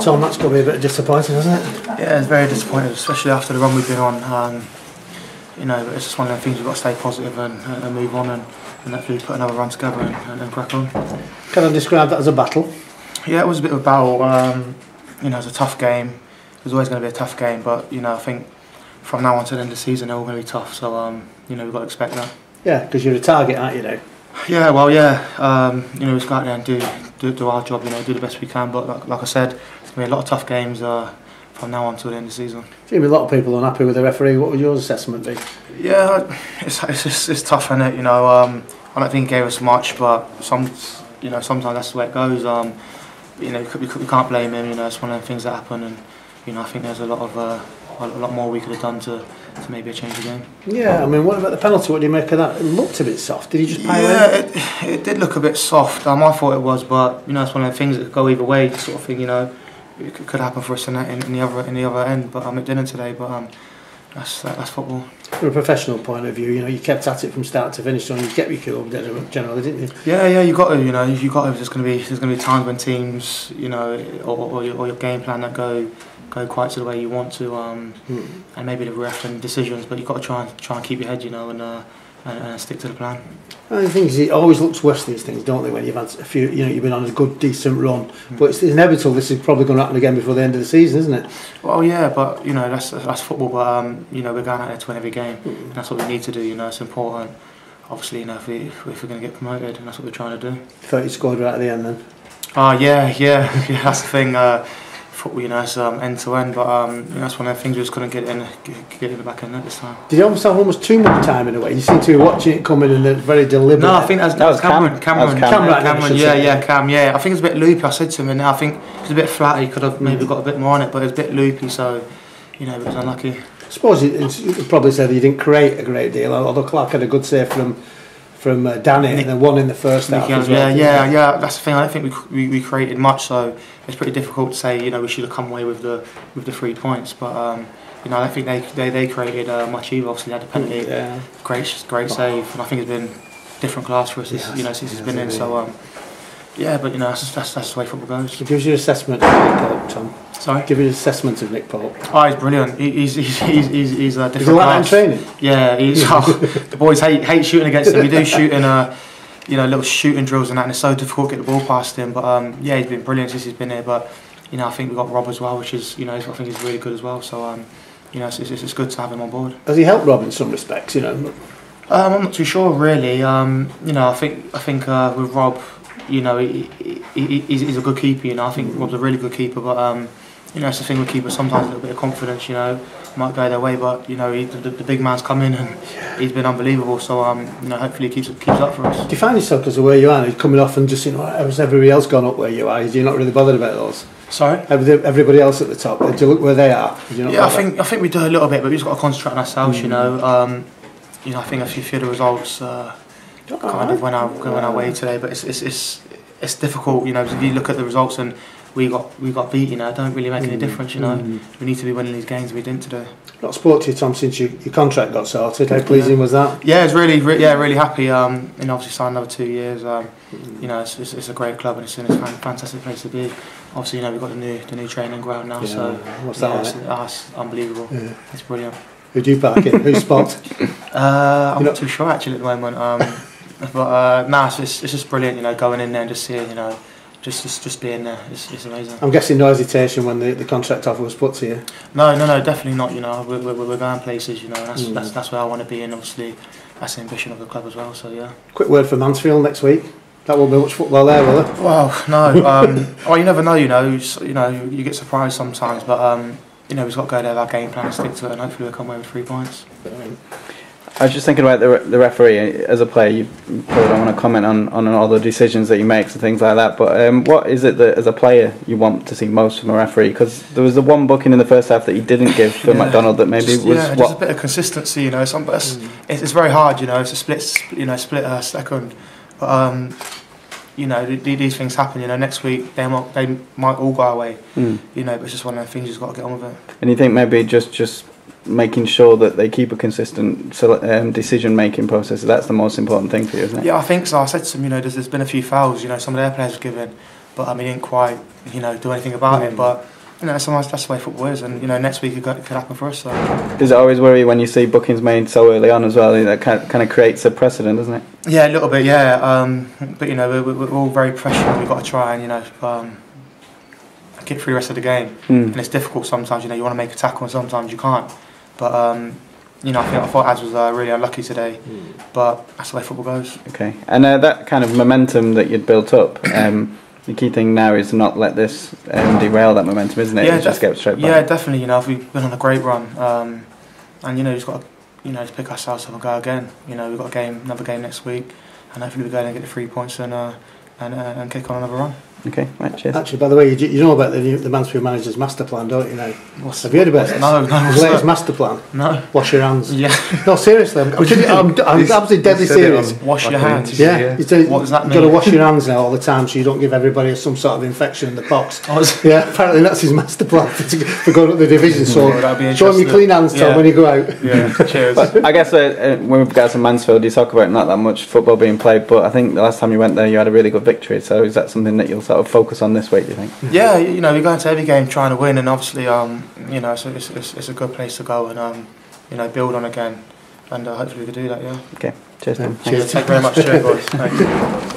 Tom, that's got to be a bit disappointing, isn't it? Yeah, it's very disappointing, especially after the run we've been on. You know, it's just one of the things we've got to stay positive and move on and hopefully put another run together and crack on. Can I describe that as a battle? Yeah, it was a bit of a battle. You know, it was a tough game. It was always going to be a tough game, but you know, I think from now on to the end of the season, they're all going to be tough. So you know, we've got to expect that. Yeah, because you're a target, aren't you now? Yeah, well, yeah. You know, we just go out there and do our job. You know, do the best we can. But like I said, it's going to be a lot of tough games from now on till the end of the season. Seems a lot of people unhappy with the referee. What would your assessment be? Yeah, it's tough, isn't it? You know, I don't think he gave us much, but sometimes that's the way it goes. You know, we can't blame him. You know, it's one of the things that happen, and you know, I think there's a lot more we could have done to maybe change the game. Yeah, I mean, what about the penalty? What do you make of that? It looked a bit soft. Did he just pile in? Yeah, it did look a bit soft. I thought it was, but you know, it's one of the things that could go either way, sort of thing. You know, it could happen for us in the other end, but it didn't today. But that's football. From a professional point of view, you know, you kept at it from start to finish, and you kept your cool generally, didn't you? Yeah, you got to. You know, you got to. There's going to be times when teams, you know, or your game plan that go quite to the way you want to, and maybe the ref and decisions, but you've got to try and keep your head, you know, and stick to the plan. And the thing is, it always looks worse, these things, don't they, when you've had a few, you know, you've been on a good, decent run. But it's inevitable this is probably going to happen again before the end of the season, isn't it? Well, yeah, but, you know, that's football, but, you know, we're going out there to win every game. And that's what we need to do, you know, it's important. Obviously, you know, if we're going to get promoted, and that's what we're trying to do. Thought you scored right at the end then? Yeah, that's the thing. Football, you know, it's end to end, but you know, that's one of the things we just couldn't get in the back end at this time. Did you almost have almost too much time in a way? You seem to be watching it coming in a very deliberate. No, I think that was Cameron. Cam. Yeah, I think it's a bit loopy. I said to him, and I think it's a bit flat. He could have maybe got a bit more on it, but it's a bit loopy. So, you know, it was unlucky. I suppose you probably said that you didn't create a great deal, although Clark had a good save from Danny and then one in the first half as well. Yeah, that's the thing. I don't think we created much, so it's pretty difficult to say, you know, we should have come away with the 3 points. But you know, I don't think they created much either. Obviously, they had the penalty, great save, and I think it's been different class for us. You know, since he's been in. So yeah, but you know, that's the way football goes. It gives you an assessment of Nick Pope, Tom. Sorry? Give you an assessment of Nick Pope. Oh, he's brilliant. He's a different class. Is he like that in training? Yeah, the boys hate shooting against him. We do shooting, you know, little shooting drills and that, and it's so difficult to get the ball past him. But yeah, he's been brilliant since he's been here. But you know, I think we've got Rob as well, which is, you know, I think he's really good as well. So you know, it's good to have him on board. Has he helped Rob in some respects? You know, I'm not too sure really. You know, I think with Rob, you know, he's a good keeper. You know, I think Rob's a really good keeper, but you know, it's the thing with keepers. Sometimes a little bit of confidence, you know, might go their way, but you know, the big man's come in and he's been unbelievable. So you know, hopefully he keeps up for us. Do you find yourself, because of where you are, you're coming off and just, you know, has everybody else gone up where you are? You're not really bothered about those? Sorry? Everybody else at the top, do you look where they are? Yeah, I think we do a little bit, but we've just got to concentrate on ourselves. You know, you know, I think a few of the results kind of went our way today, but it's difficult, you know, because if you look at the results and we got beat, you know, it don't really make any difference, you know. We need to be winning these games. We didn't today. Not spoke to you, Tom, since your contract got sorted. How pleasing was that? Yeah, it's really happy. You know, obviously signed another 2 years. You know, it's a great club and it's a fantastic place to be. Obviously, you know, we've got the new training ground now, so what's that it's unbelievable. Yeah. It's brilliant. Who do you park in? Who's spot? I'm not too sure actually at the moment. But no, it's just brilliant. You know, going in there and just seeing, you know, just being there. It's amazing. I'm guessing no hesitation when the contract offer was put to you. No, definitely not. You know, we're going places. You know, that's where I want to be, and obviously that's the ambition of the club as well. So yeah. Quick word for Mansfield next week. That won't be much football there, will it? Well, no. Well, you never know. You know, you get surprised sometimes, but you know, we've got to go there with our game plan and stick to it, and hopefully we'll come away with 3 points. I was just thinking about the referee as a player. You probably don't want to comment on all the decisions that he makes and things like that. But what is it that, as a player, you want to see most from a referee? Because there was the one booking in the first half that he didn't give for McDonald that maybe was just a bit of consistency. You know, it's very hard. You know, it's a split second. But you know, these things happen. You know, next week they might all go our way. You know, but it's just one of the things you've got to get on with it. And you think maybe just making sure that they keep a consistent decision-making process, that's the most important thing for you, isn't it? Yeah, I think so. I said to them, you know, there's been a few fouls, you know, some of their players have given, but he didn't quite, you know, do anything about it. But you know, that's the way football is, and you know, next week it could happen for us. So. Does it always worry when you see bookings made so early on as well? That kind of creates a precedent, doesn't it? Yeah, a little bit, yeah. But you know, we're all very professional. We've got to try and get through the rest of the game, and it's difficult sometimes. You know, you want to make a tackle, and sometimes you can't. But you know, I thought Az was really unlucky today, but that's the way football goes. Okay, and that kind of momentum that you'd built up. The key thing now is to not let this derail that momentum, isn't it? Yeah, just get straight back. Yeah, definitely. You know, we've been on a great run, and you know, just got to pick ourselves up and go again. You know, we've got another game next week, and hopefully we go and get the 3 points and kick on another run. Okay, right, cheers. Actually, by the way, you know about the Mansfield manager's master plan, don't you now? Have you heard about it? No. His latest master plan? No. Wash your hands. Yeah. No, seriously, I'm absolutely deadly serious. Wash your hands. Yeah. What does that mean? You've got to wash your hands now all the time so you don't give everybody some sort of infection in the pox. Yeah, apparently that's his master plan for going up the division. So show him your clean hands, Tom, when you go out. Yeah, cheers. I guess when we got to Mansfield, you talk about not that much football being played, but I think the last time you went there, you had a really good victory. So is that something that you'll sort of focus on this week, do you think? Yeah, you know, we go into every game trying to win, and obviously, you know, it's a good place to go and you know, build on again, and hopefully we can do that. Yeah. Okay. Cheers, Tom. Cheers. Thank you very much. Cheers, boys. Thank you.